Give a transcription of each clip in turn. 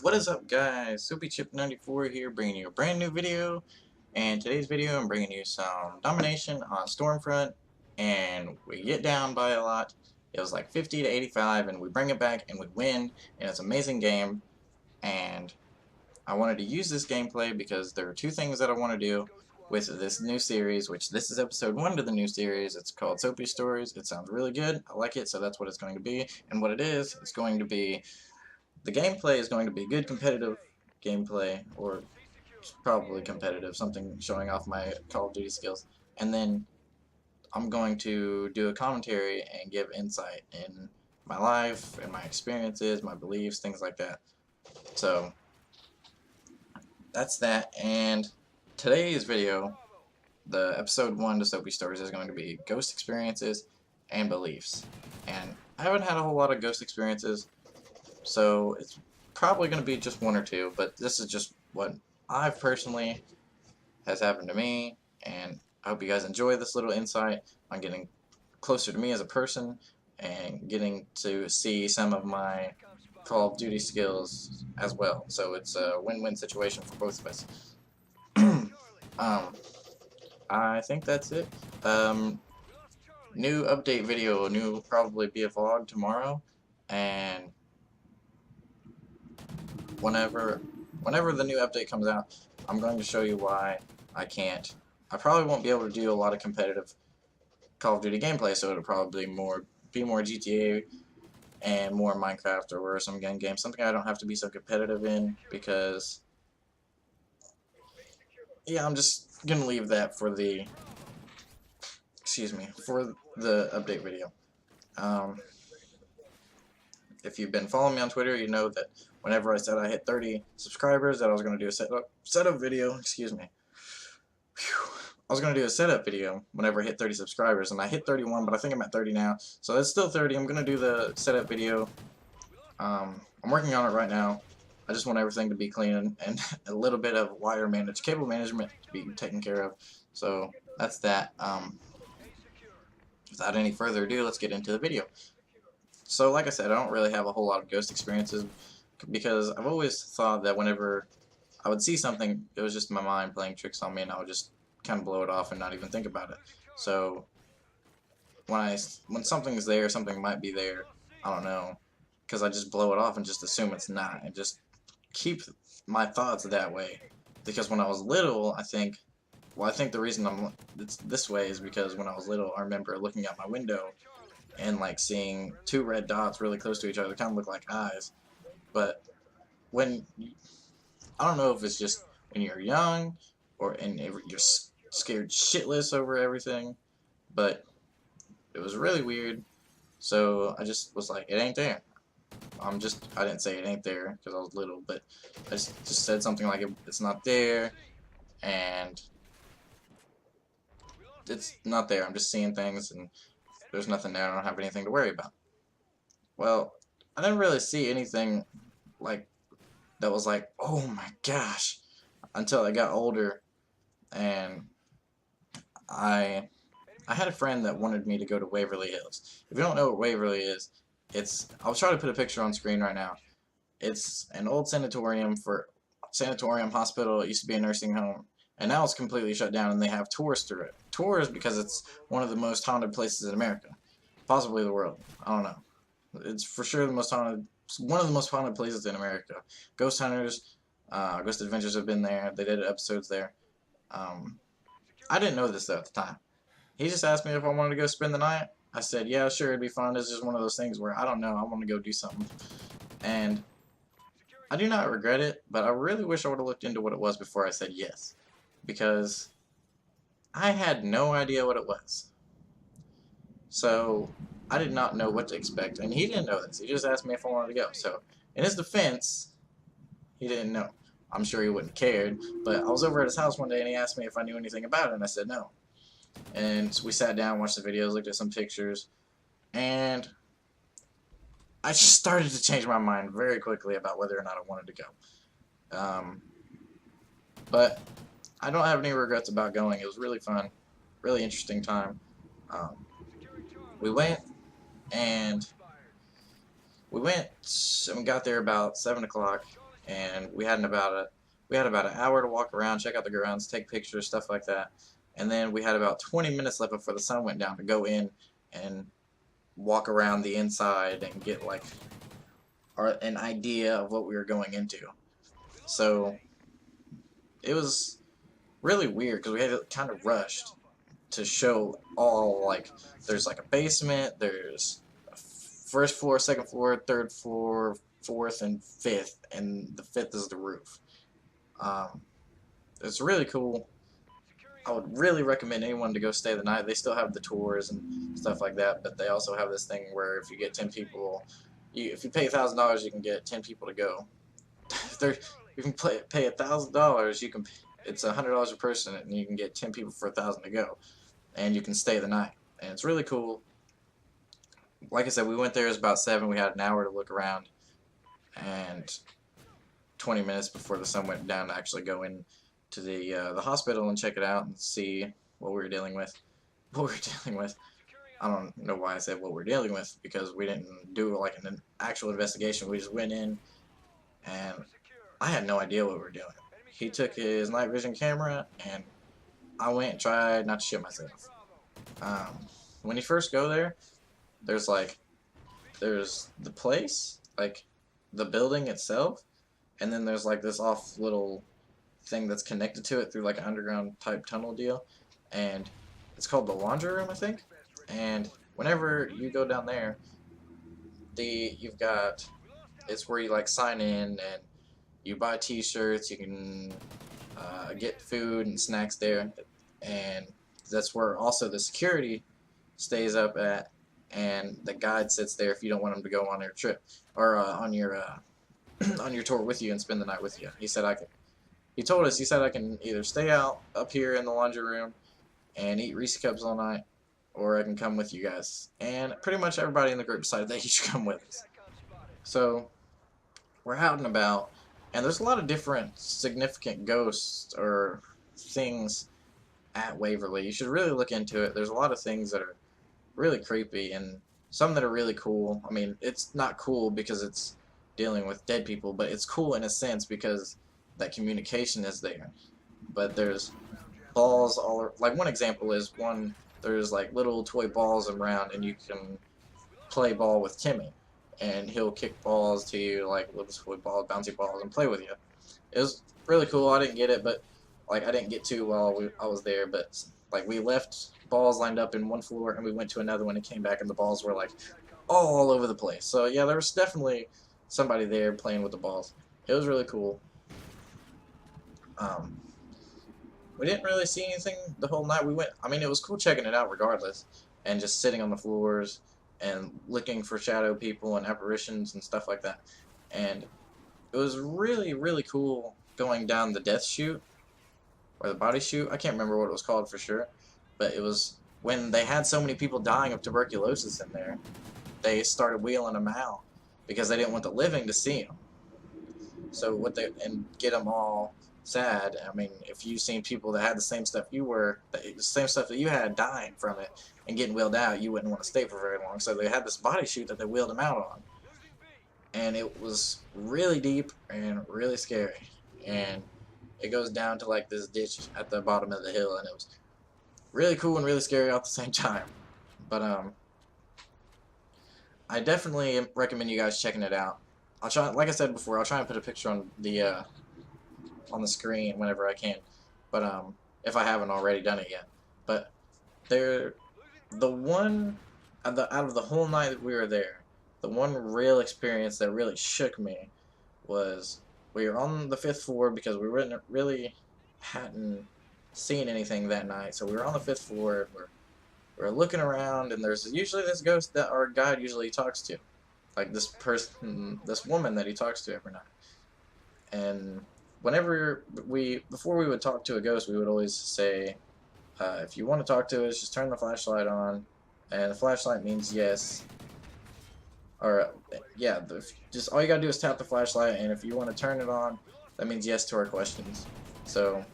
What is up, guys? Soapy 94 here, bringing you a brand new video. And today's video, I'm bringing you some domination on Stormfront, and we get down by a lot. It was like 50 to 85, and we bring it back and we win. And it's an amazing game. And I wanted to use this gameplay because there are two things that I want to do with this new series, which this is episode 1 to the new series. It's called Soapy Stories. It sounds really good. I like it, so that's what it's going to be. And what it is, it's going to be the gameplay is going to be good competitive gameplay, or probably competitive, something showing off my Call of Duty skills. And then I'm going to do a commentary and give insight in my life and my experiences, my beliefs, things like that. So that's that. And today's video, the episode 1 to Soapy Stories, is going to be ghost experiences and beliefs. And I haven't had a whole lot of ghost experiences, so it's probably going to be just one or two, but this is just what I've personally has happened to me, and I hope you guys enjoy this little insight on getting closer to me as a person and getting to see some of my Call of Duty skills as well. So it's a win-win situation for both of us. I think that's it. New update video, new probably be a vlog tomorrow, and whenever the new update comes out, I'm going to show you why I can't. I probably won't be able to do a lot of competitive Call of Duty gameplay, so it'll probably be more GTA and more Minecraft or some gun game, something I don't have to be so competitive in, because yeah, I'm just gonna leave that for the for the update video. If you've been following me on Twitter, you know that whenever I said I hit 30 subscribers, that I was going to do a setup video. Excuse me. Whew. I was going to do a setup video whenever I hit 30 subscribers, and I hit 31, but I think I'm at 30 now, so it's still 30. I'm going to do the setup video. I'm working on it right now. I just want everything to be clean and a little bit of cable management to be taken care of. So that's that. Without any further ado, let's get into the video. So like I said, I don't really have a whole lot of ghost experiences because I've always thought that whenever I would see something, it was just my mind playing tricks on me, and I would just kind of blow it off and not even think about it. So when something's there, something might be there, I don't know, because I just blow it off and just assume it's not, and just keep my thoughts that way. Because when I was little, I think the reason it's this way is because when I was little, I remember looking out my window and like seeing two red dots really close to each other, kind of look like eyes. But when I don't know if it's just when you're young and you're scared shitless over everything, but it was really weird. So I just was like, it ain't there. I didn't say it ain't there because I was little, but I just said something like it's not there, and it's not there. I'm just seeing things, and there's nothing there. I don't have anything to worry about. Well, I didn't really see anything like that was like, oh my gosh, until I got older, and I had a friend that wanted me to go to Waverly Hills. If you don't know what Waverly is, I'll try to put a picture on screen right now. It's an old sanatorium hospital. It used to be a nursing home, and now it's completely shut down, and they have tours through it. Tours because it's one of the most haunted places in America, possibly the world. I don't know. It's for sure one of the most haunted places in America. Ghost Hunters, Ghost Adventures have been there. They did episodes there. I didn't know this though at the time. He just asked me if I wanted to go spend the night. I said, yeah, sure, it'd be fun. It's just one of those things where I don't know, I want to go do something. And I do not regret it, but I really wish I would have looked into what it was before I said yes, because I had no idea what it was. So I did not know what to expect, and he didn't know this. He just asked me if I wanted to go. So in his defense, he didn't know. I'm sure he wouldn't have cared, but I was over at his house one day, and he asked me if I knew anything about it, and I said no. And so we sat down, watched the videos, looked at some pictures, and I just started to change my mind very quickly about whether or not I wanted to go. But I don't have any regrets about going. It was really fun, really interesting time. We went, and we got there about 7 o'clock, and we had about an hour to walk around, check out the grounds, take pictures, stuff like that. And then we had about 20 minutes left before the sun went down to go in and walk around the inside and get like an idea of what we were going into. So it was really weird because we had kind of rushed to show all, like, there's like a basement, there's a first floor, second floor, third floor, fourth, and fifth, and the fifth is the roof. Um, it's really cool. I would really recommend anyone to go stay the night. They still have the tours and stuff like that, but they also have this thing where if you get 10 people, if you pay $1,000, you can get 10 people to go. You can pay $1,000. You can it's $100 a person, and you can get 10 people for $1,000 to go, and you can stay the night, and it's really cool. Like I said, we went there. It was about 7. We had an hour to look around, and 20 minutes before the sun went down to actually go in to the hospital and check it out and see what we were dealing with. What we were dealing with. I don't know why I said what we're dealing with, because we didn't do like an actual investigation. We just went in, and I had no idea what we were doing. He took his night vision camera, and I went and tried not to shit myself. When you first go there, there's the place, like the building itself, and then there's like this off little thing that's connected to it through like an underground type tunnel deal, and it's called the laundry room, I think. And whenever you go down there, it's where you like sign in and you buy t-shirts, you can get food and snacks there, and that's where also the security stays up at, and the guide sits there if you don't want them to go on their trip or on your on your tour with you and spend the night with you. He said he said I can either stay out up here in the laundry room and eat Reese cups all night, or I can come with you guys. And pretty much everybody in the group decided that he should come with us. So we're out and about, and there's a lot of different significant ghosts or things at Waverly. You should really look into it. There's a lot of things that are really creepy and some that are really cool. I mean, it's not cool because it's dealing with dead people, but it's cool in a sense because that communication is there. But there's balls like one example is there's like little toy balls around, and you can play ball with Timmy, and he'll kick balls to you, like little toy balls, bouncy balls, and play with you. It was really cool. I didn't get it, but like I didn't get to while I was there, but like we left balls lined up in one floor, and we went to another one and came back, and the balls were like all over the place. So yeah, there was definitely somebody there playing with the balls. It was really cool. We didn't really see anything the whole night. I mean, it was cool checking it out regardless, and just sitting on the floors and looking for shadow people and apparitions and stuff like that. And it was really, really cool going down the death chute, or the body chute. I can't remember what it was called for sure, but it was when they had so many people dying of tuberculosis in there, they started wheeling them out because they didn't want the living to see them. So and get them all sad. I mean, if you've seen people that had the same stuff the same stuff that you had, dying from it and getting wheeled out, you wouldn't want to stay for very long. So they had this body chute that they wheeled them out on, and it was really deep and really scary. And it goes down to like this ditch at the bottom of the hill, and it was really cool and really scary all at the same time. But I definitely recommend you guys checking it out. I'll try, like I said before, I'll try and put a picture on the screen whenever I can, but if I haven't already done it yet. But the one out of the whole night that we were there, the one real experience that really shook me was we were on the 5th floor because we hadn't seen anything that night. So we were on the 5th floor. We're looking around, and there's usually this ghost that our guide usually talks to, like this woman that he talks to every night. And before we would talk to a ghost, we would always say, if you want to talk to us, just turn the flashlight on, and the flashlight means yes. Or yeah, just all you gotta do is tap the flashlight, and if you want to turn it on, that means yes to our questions. So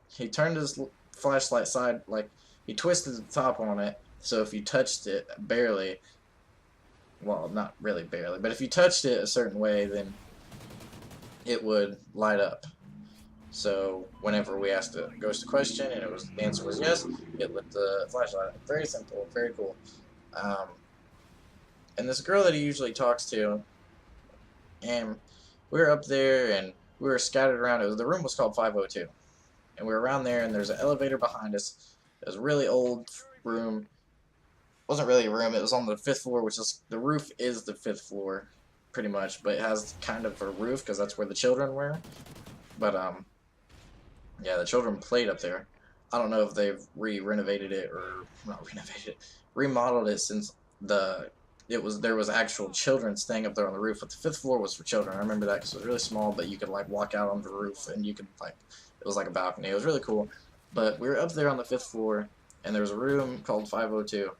he turned his flashlight side, like he twisted the top on it, so if you touched it barely, well, not really barely, but if you touched it a certain way, then it would light up. So whenever we asked the ghost a question and the answer was yes, it lit the flashlight up. Very simple, very cool. Um, and this girl that he usually talks to, and we were up there and we were scattered around. The room was called 502, and we were around there. And there's an elevator behind us. It was a really old room. It wasn't really a room. It was on the 5th floor, which is the roof is the 5th floor, pretty much. But it has kind of a roof because that's where the children were. But yeah, the children played up there. I don't know if they've renovated it or not renovated it, remodeled it since there was actual children staying up there on the roof, but the 5th floor was for children. I remember that because it was really small, but you could like walk out on the roof and you could like it was like a balcony. It was really cool. But we were up there on the 5th floor, and there was a room called 502,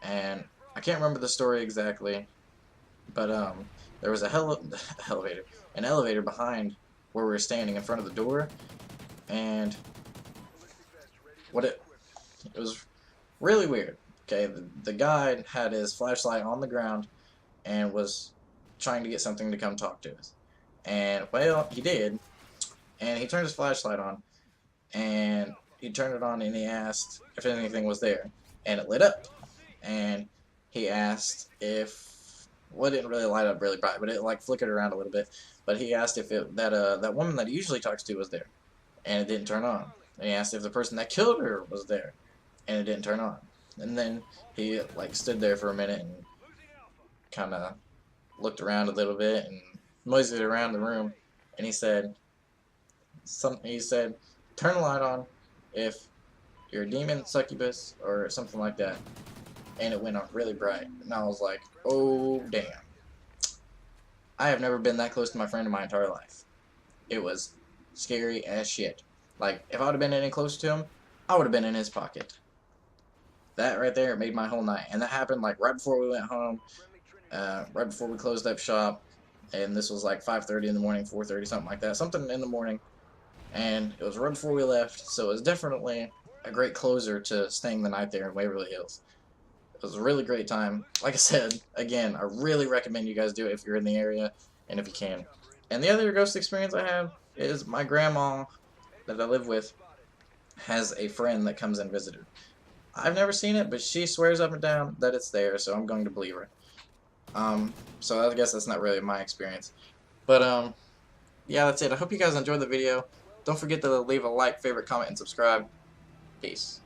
and I can't remember the story exactly, but there was an elevator behind where we were standing in front of the door, and it was really weird. Okay, the guy had his flashlight on the ground and was trying to get something to come talk to us. And, well, he did. And he turned his flashlight on. And he turned it on and he asked if anything was there. And it lit up. And he asked if... Well, it didn't really light up really bright, but it, like, flickered around a little bit. But he asked if that woman that he usually talks to was there. And it didn't turn on. And he asked if the person that killed her was there. And it didn't turn on. And then he like stood there for a minute and kind of looked around a little bit and moseyed around the room, and he said turn the light on if you're a demon, succubus, or something like that. And it went on really bright, and I was like, oh damn. I have never been that close to my friend in my entire life. It was scary as shit. Like, if I would have been any closer to him, I would have been in his pocket. That right there made my whole night. And that happened like right before we went home, right before we closed up shop. And this was like 5:30 in the morning, 4:30, something like that. Something in the morning. And it was right before we left. So it was definitely a great closer to staying the night there in Waverly Hills. It was a really great time. Like I said, again, I really recommend you guys do it if you're in the area and if you can. And the other ghost experience I have is my grandma that I live with has a friend that comes and visits her. I've never seen it, but she swears up and down that it's there, so I'm going to believe her. So I guess that's not really my experience. But, yeah, that's it. I hope you guys enjoyed the video. Don't forget to leave a like, favorite, comment, and subscribe. Peace.